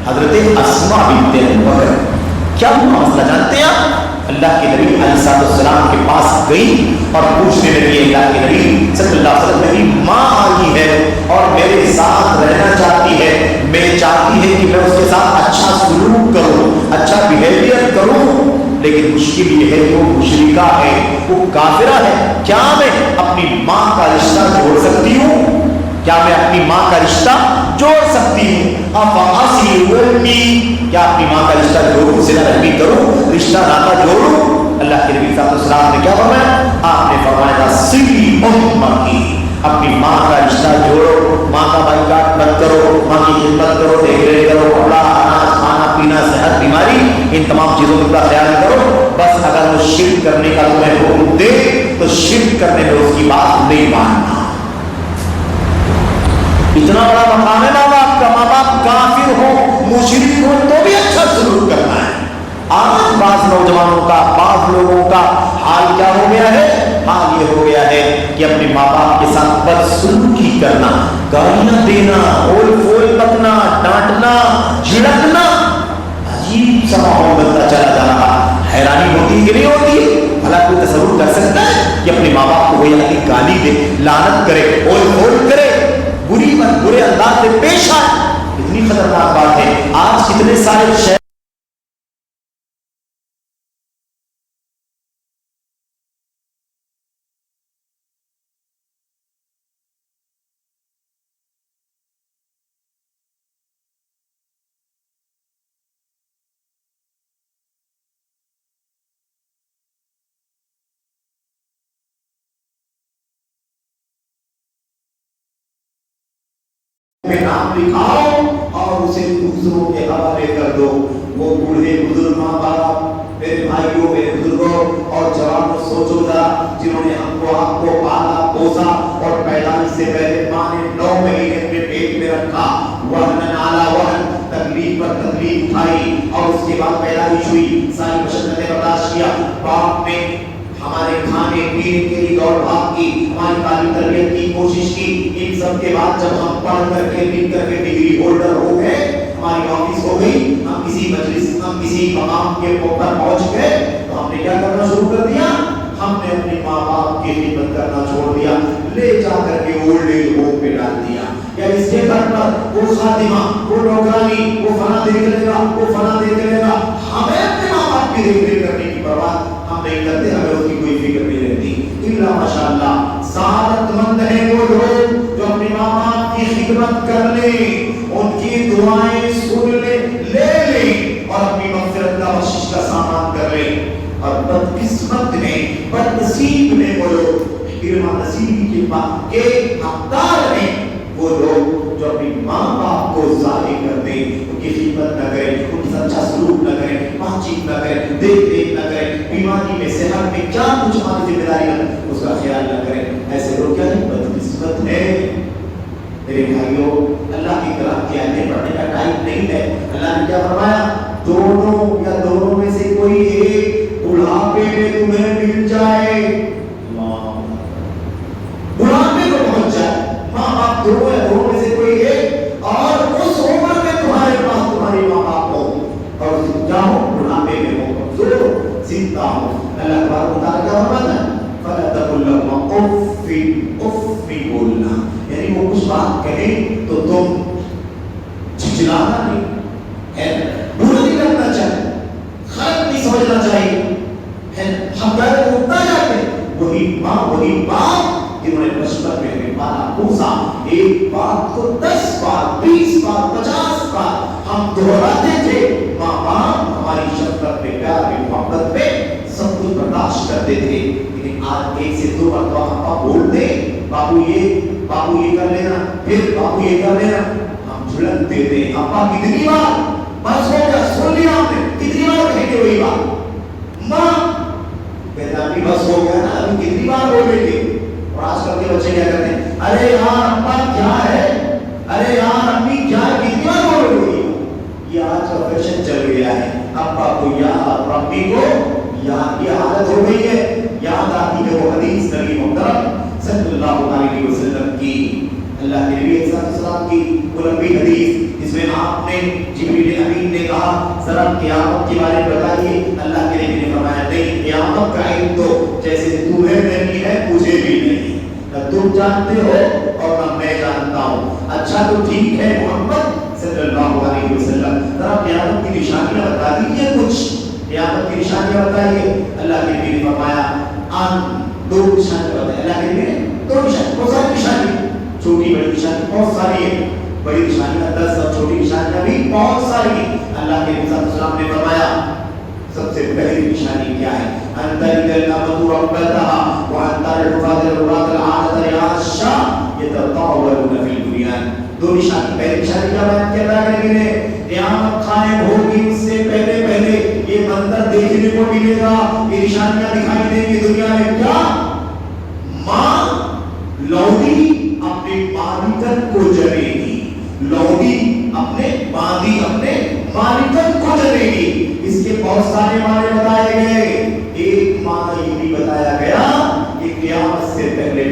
حضرت اسماء بنت ابی بکر. کیا ہوا مسئلہ جانتے ہیں آپ؟ اللہ کے نبی علیہ السلام کے پاس گئی اور پوچھنے لگی اللہ کے نبی صلی اللہ علیہ وسلم میری ماں آئی ہے اور میرے ساتھ رہنا چاہتی ہے، میں چاہتی ہے کہ میں اس کے ساتھ اچھا سلوک کروں، اچھا بیہیویئر کروں، لیکن مشکل یہ ہے کہ وہ مشرکہ ہے، وہ کافرہ ہے. کیا میں اپنی ماں کا رشتہ جوڑ سکتی ہوں؟ کیا میں اپنی ماں کا رشتہ جوڑ سکتی ہوں؟ کیا اپنی ماں کا رشتہ جوڑوں، صلہ رحمی کروں، رشتہ ناتا جوڑوں؟ اللہ کے نبی صلی اللہ علیہ وسلم نے کیا فرمایا؟ آپ نے فرمایا صلی امکی، اپنی ماں کا رشتہ جوڑو، ماں کا بائیکاٹ مت کرو، ماں کی خدمت کرو، دیکھ ریکھ کرو، کپڑا، اناج، کھانا پینا، صحت، بیماری، ان تمام چیزوں کا خیال کرو. بس اگر وہ شرک کرنے کا تمہیں حکم دے تو شرک کرنے میں اس کی بات نہیں ماننا. اتنا بڑا مقام ہے ماں باپ کا. ماں باپ کافر ہو، مشرک ہو تو بھی اچھا سلوک کرنا ہے. آج بعض نوجوانوں کا، بعض لوگوں کا حال کیا ہو گیا ہے؟ حال یہ ہو گیا ہے کہ اپنے ماں باپ کے ساتھ بدسلوکی کرنا، گالیاں دینا، اول فول بکنا، ڈانٹنا، جھڑکنا، عجیب سا ماحول بنتا چلا جا رہا. حیرانی ہوتی کہ نہیں ہوتی؟ بھلا کوئی تصور کر سکتا ہے کہ اپنے ماں باپ کو کوئی آدمی گالی دے، لعنت کرے، اول فول کرے، برے انداز سے پیش آئے؟ اتنی خطرناک بات ہے. آج کتنے سارے میں نام لکھاؤ اور اسے دوسروں کے حوالے کر دو. وہ بوڑھے بزرگ ماں باپ، میرے بھائیوں، میرے بزرگوں اور جوانوں، سوچو ذرا جنہوں نے ہم کو آپ کو پالا پوسا اور پیدائش سے پہلے ماں نے 9 مہینے اپنے پیٹ میں رکھا، وہن نالا وہن، تکلیف پر تکلیف اٹھائی اور اس کے بعد پیدائش ہوئی، ساری مشقتیں برداشت کیا. باپ نے ہمارے کھانے پینے کے لیے دوڑ بھاگ کی، ہماری تعلیم تربیت کی کوشش کی. ان سب کے بعد جب ہم پڑھ کر کے لکھ کر کے ڈگری ہولڈر ہو گئے، ہماری آفس ہو گئی، ہم کسی مجلس، ہم کسی مقام کے اوپر پہنچ گئے، تو ہم نے کیا کرنا شروع کر دیا؟ ہم نے اپنے ماں باپ کی خدمت کرنا چھوڑ دیا، لے جا کر کے اولڈ ایج ہوم پہ ڈال دیا. یا اس کے گھر پر وہ خادمہ، وہ نوکرانی، وہ فلاں دیکھ لے گا، وہ فلاں دیکھ لے گا. ہمیں اپنے ماں باپ کی دیکھ ریکھ کرنے کی پرواہ ہم نہیں کرتے، ہمیں اس کی کوئی فکر نہیں رہتی. الا ماشاءاللہ سعادت مند ہیں وہ لوگ جو اپنے ماں باپ کی خدمت کر لیں، ان کی دعائیں سن لیں، لے لیں اور اپنی مغفرت کا بخشش کا سامان کر لیں. اور بدقسمت میں، بد نصیب میں وہ لوگ، گرما نصیبی کے بعد کے حقدار ہیں وہ لوگ جو اپنی ماں باپ کو ضائع کر دیں، ان کی خدمت نہ کریں، ان کے ساتھ اچھا سلوک نہ کریں، بات چیت نہ کریں، دیکھ ریکھ نہ کریں، بیماری میں صحت میں کیا کچھ ہماری ذمہ داری ہے اس کا خیال نہ کریں. ایسے لوگ کیا نہیں بدقسمت ہے. میرے بھائیوں، اللہ کی کلام کی آیتیں پڑھنے کا ٹائم نہیں ہے. اللہ نے کیا فرمایا؟ دونوں یا دونوں میں سے کوئی ایک بڑھاپے میں تمہیں مل جائے، بڑھاپے کو پہنچ جائے، ماں باپ دونوں یا دونوں میں سے کوئی ایک، اور اس عمر میں تمہارے پاس تمہارے ماں باپ ہو اور جاؤ بڑھاپے میں ہو، کمزور زندہ ہو. اللہ تبارک و تعالیٰ کیا فرماتا ہے؟ فَلَا تَقُل لَهُمَا اُفٍّ، اف بھی بولنا، یعنی وہ کچھ بات کہیں تو تم جھجھلانا نہیں ہے، برا نہیں لگنا چاہیے، خراب نہیں سمجھنا چاہیے. ہم کہتے ہیں اٹھنا جاتے ہیں، وہی ماں وہی باپ جنہوں نے بچپن میں ہمیں پالا پوسا، ایک بات کو 10 بار 20 بار 50 بار ہم دہراتے تھے. ماں باپ ہماری شفقت میں، پیار میں، محبت میں سب کچھ برداشت کرتے تھے. لیکن آج 1 سے 2 مرتبہ ابا بول دے، بابو یہ کر لینا، پھر بابو یہ کر لینا، ہم جھڑک دیتے ہیں. ابا کتنی بار، بس ہو گیا، سن لیا آپ نے، کتنی بار کہیں گے وہی بات. ماں کہتا ابھی بس ہو گیا نا، ابھی کتنی بار بولیں گے. اور آج کل کے بچے کیا کرتے ہیں؟ ارے یار ابا کیا ہے، ارے یار امی کیا ہے، کتنی بار بولیں گے. یہ آج کا فیشن چل گیا ہے. ابا کو یاد، امی کو یاد، یہ عادت ہو گئی ہے. یاد آتی ہے وہ حدیث نبی محترم صلی اللہ علیہ وسلم کی، اللہ کے نبی علیہ السلام کی وہ لمبی حدیث جس میں آپ نے جبریل امین نے کہا ذرا قیامت کے بارے میں بتائیے. اللہ کے نبی نے فرمایا نہیں، قیامت کا علم تو جیسے تمہیں نہیں ہے مجھے بھی نہیں، نہ تم جانتے ہو اور نہ میں جانتا ہوں. اچھا تو ٹھیک ہے محمد صلی اللہ علیہ وسلم، ذرا قیامت کی نشانیاں بتا دیجیے، کچھ قیامت کی نشانیاں بتائیے. اللہ کے نبی نے فرمایا 2 نشانیاں بتائیں. اللہ کے نبی نے 2 نشانیاں، بہت ساری نشانیاں، چھوٹی بڑی نشانیاں بہت ساری ہیں، بڑی نشانیاں 10 اور چھوٹی نشانیاں بھی بہت ساری ہیں. اللہ کے نبی صلی اللہ علیہ وسلم نے فرمایا سب سے پہلی نشانی کیا ہے؟ ان تلد الامۃ ربتها وان ترى الرفاة العراة العالة رعاشا يتطاولون في البنيان. 2 نشانی. پہلی نشانی کیا بیان کیا اللہ کے نبی نے؟ قیامت قائم ہوگی اس سے پہلے یہ منظر دیکھنے کو ملے گا، یہ نشانیاں دکھائی دیں گی دنیا میں. کیا؟ ماں لوڈی اپنے مالکن کو جنے گی، لوڈی اپنے مادی اپنے مالکن کو جنے گی. اس کے بہت سارے معنی بتائے گئے. ایک معنی یہ بھی بتایا گیا کہ قیامت سے پہلے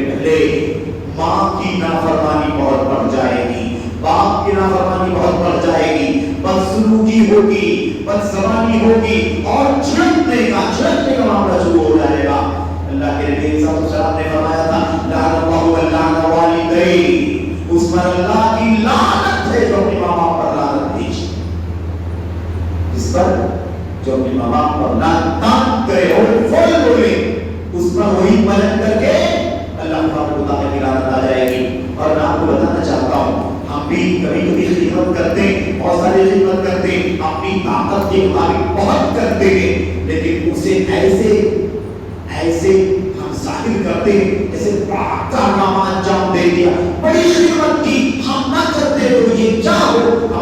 ماں کی نافرمانی بہت بڑھ جائے گی، باپ کی نافرمانی بہت بڑھ جائے گی، بدسلوکی ہوگی، بدزبانی ہوگی اور جھڑکنے کا معاملہ شروع ہو جائے گا. اللہ کے نبی صلی اللہ علیہ وسلم نے فرمایا تھا لعن اللہ لعن والدی، اس پر اللہ کی لعنت ہے جو اپنے ماں باپ پر لعنت بھیجے، اس پر جو اپنے ماں باپ پر لعنت کرے اور فول بولے، اس پر وہی پلٹ کر کے اللہ تعالیٰ کی لعنت آ جائے گی. اور میں آپ کو بتانا چاہتا ہوں ہم بھی کبھی خدمت کرتے ہیں، بہت ساری خدمت کرتے ہیں، اپنی طاقت کے مطابق بہت کرتے ہیں، لیکن اسے ایسے ہم ظاہر کرتے ہیں جیسے بڑا کارنامہ انجام دے دیا، بڑی خدمت کی، ہم نہ کرتے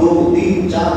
2 3 4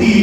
3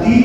3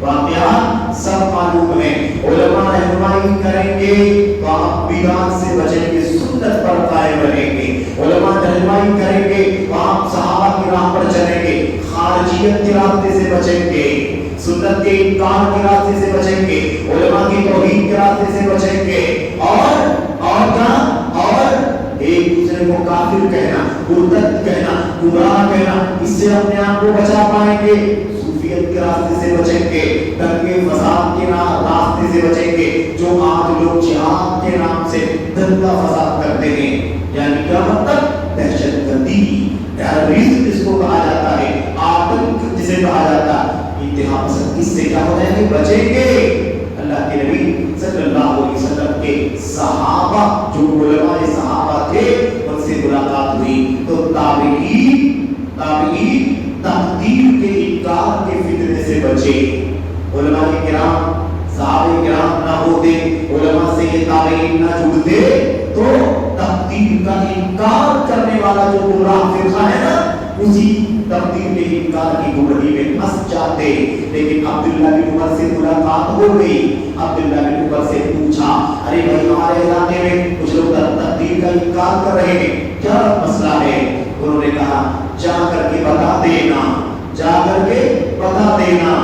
واقعات سب معلوم ہے. علماء رہنمائی کریں گے تو آپ بدعت سے بچیں گے, سنت پر قائم رہیں گے. علماء رہنمائی کریں گے تو آپ صحابہ کی راہ پر چلیں گے, خارجیت کے راستے سے بچیں گے, سنت کے انکار کے راستے سے بچیں گے, علماء کی توہین کے راستے سے بچیں گے, اور کیا, اور ایک دوسرے کو کافر کہنا, مرتد کہنا, گمراہ کہنا, اس سے اپنے آپ کو بچا پائیں گے. صوفیت کے راستے سے بچیں گے, دنگے فساد کے راستے سے بچیں گے, جو آج لوگ جہاد کے نام سے دنگا فساد کرتے ہیں. یعنی کیا مطلب؟ دہشت گردی, ٹیررزم جس کو کہا جاتا ہے, آتنک جسے کہا جاتا ہے, انتہا پسند, اس سے کیا ہو جائیں گے؟ بچیں گے. اللہ کے نبی صلی اللہ علیہ وسلم کے صحابہ جو علماء صحابہ تھے ان سے ملاقات ہوئی تو تابعین تقدیر کے انکار کے فتنے سے بچے. علماء کرام, صحابہ کرام نہ ہوتے, علماء سے یہ تابعین نہ جڑتے تو تقدیر کا انکار کرنے والا جو گمراہ فرقہ ہے نا, اسی تقدیر کے انکار کی گمراہی میں پھنس جاتے. لیکن عبداللہ بن عمر سے ملاقات ہو گئی. عبداللہ بن عمر سے پوچھا, ارے بھائی ہمارے علاقے میں کچھ لوگ تقدیر کا انکار کر رہے ہیں, کیا مسئلہ ہے؟ انہوں نے کہا جا کر کے بتا دینا, جا کر کے بتا دینا,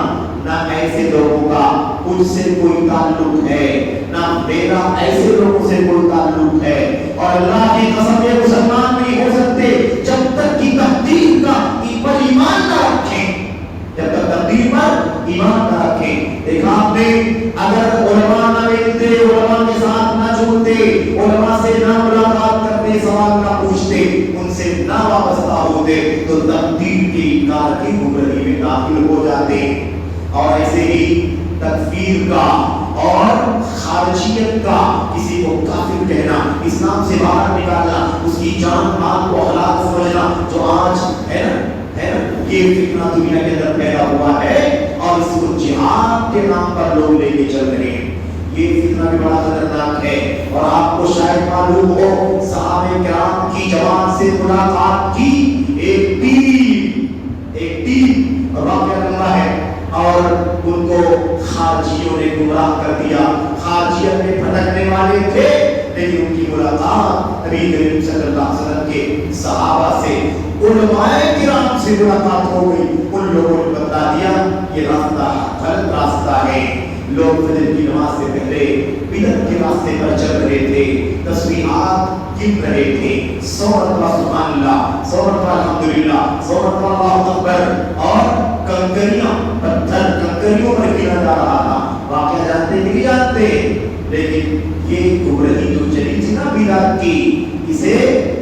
نہ ایسے لوگوں کا مجھ سے کوئی تعلق ہے, نہ میرا ایسے لوگوں سے کوئی تعلق ہے, اور اللہ کی قسم یہ مسلمان نہیں ہو سکتے جب تک کہ تقدیر کا پر ایمان نہ رکھیں, جب تک تقدیر پر ایمان نہ رکھیں. دیکھا آپ نے, اگر علماء نہ ملتے, علماء کے ساتھ نہ جڑتے, علماء سے نہ ملاقات کرتے, سوال نہ پوچھتے, ان سے نہ وابستہ ہوتے تو تقدیر کے انکار کی گمراہی میں داخل ہو جاتے. اور ایسے ہی تکفیر کا اور خارجیت کا, کسی کو کافر کہنا, اسلام سے باہر نکالنا, اس کی جان مال کو حلال سمجھنا, جو آج ہے نا یہ فتنہ دنیا کے اندر پیدا ہوا ہے اور اس کو جہاد کے نام پر لوگ لے کے چل رہے ہیں. یہ فتنہ بھی بڑا خطرناک ہے. اور آپ کو شاید معلوم ہو, صحابہ کرام کی جماعت سے ملاقات کی ایک ٹیم واقعہ کرنا ہے اور ان کو خارجیوں نے گمراہ کر دیا. خارجیت میں بھٹکنے والے تھے, لیکن ان کی ملاقات نبی کریم صلی اللہ علیہ وسلم کے صحابہ سے, علماء کرام سے ملاقات ہو گئی. ان لوگوں نے بتا دیا یہ راستہ غلط راستہ ہے. لوگ فجر کی نماز سے پہلے بدعت کے راستے پر چل رہے تھے, تسبیحات گن رہے تھے, 100 مرتبہ سبحان اللہ, 100 مرتبہ الحمدللہ, 100 مرتبہ اللہ اکبر, اور کنکریاں, پتھر کنکریوں پر گنا جا رہا تھا. واقعہ جانتے نہیں جانتے, لیکن یہ گمراہی جو چلی تھی نا بدعت کی, اسے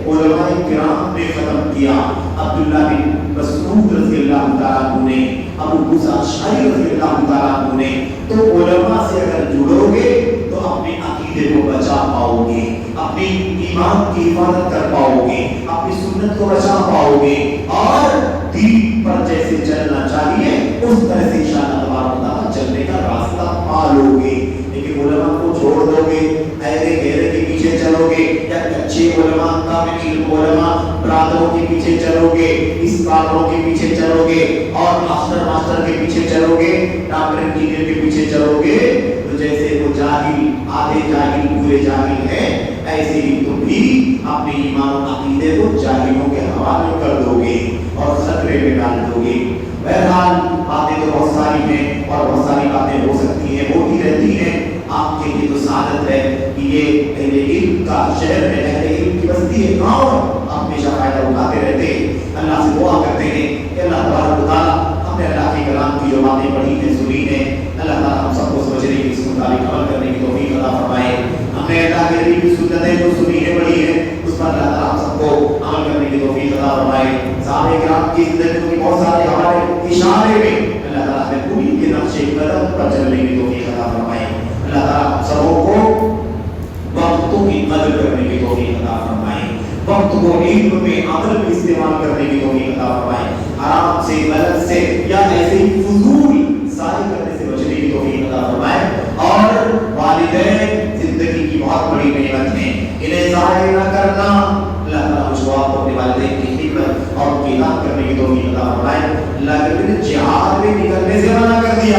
علماء کرام نے ختم کیا. عبداللہ بن مسعود رضی اللہ تعالیٰ عنہ نے, ابو موسیٰ اشعری رضی اللہ تعالیٰ عنہ نے, تو علماء سے اگر جڑو گے تو اپنے عقیدے کو بچا پاؤ گے, اپنی ایمان کی حفاظت کر پاؤ گے, اپنی سنت کو بچا پاؤ گے, اور دین پر جیسے چلنا چاہیے اس طرح سے انشاءاللہ تبارک و تعالیٰ چلنے کا راستہ پالو گے. لیکن علماء کو چھوڑ دو گے, ایرے گھیرے کے پیچھے چلو گے, یا کچے علماء, کامل علم علماء, برادروں کے پیچھے چلو گے, اسکالروں کے پیچھے چلو گے, اور ماسٹر کے پیچھے چلو گے, ڈاکٹر انجینئر کے پیچھے چلو گے, تو جیسے وہ جاہل, آدھے جاہل پورے جاہل ہیں, ایسے ہی تم بھی اپنے ایمان و عقیدے کو جاہلوں کے حوالے کر دو گے اور خطرے میں ڈال دو گے. بہرحال باتیں تو بہت ساری ہیں اور بہت ساری باتیں ہو سکتی ہیں, ہوتی رہتی ہیں. آپ کے لیے تو سعادت ہے کہ یہ اہل علم کا شہر ہے, اہل علم کی بستی ہے, گاؤں, آپ ہمیشہ فائدہ اٹھاتے رہتے ہیں. اللہ سے دعا کرتے ہیں کہ اللہ تبارک و تعالیٰ ہم نے اللہ کے کلام کی جو باتیں پڑھی ہیں, سنی ہیں, اللہ تعالیٰ ہم سب کو سمجھنے کی, اس مطابق عمل کرنے کی توفیق عطا فرمائے. ہم نے اللہ کے نبی کی سنتیں جو سنی ہیں, پڑھی ہیں, اس پر اللہ تعالیٰ ہم سب کو عمل کرنے کی توفیق عطا فرمائے. صحابہ کرام کی زندگی کے بہت سارے ہمارے اشارے میں اللہ تعالیٰ نے پوری کے نقش قدم پر چلنے کی توفیق عطا فرمائے. اللہ تعالیٰ ہم سبوں کو وقتوں کی قدر کرنے کی توفیق عطا فرمائے, وقت کو علم میں عمل میں استعمال کرنے کی توفیق عطا فرمائے. حرام سے, غلط سے, یا ایسے ہی فضول ضائع کرنے سے بچنے کی توفیق عطا فرمائے. اور والدین زندگی کی بہت بڑی نعمت ہیں, انہیں ضائع نہ کرنا. اللہ تعالیٰ مجھ کو آپ کو اپنے والدین کی خدمت اور قیادت کرنے کی توفیق عطا فرمائے. اللہ کے جہاد میں نکلنے سے منع کر دیا,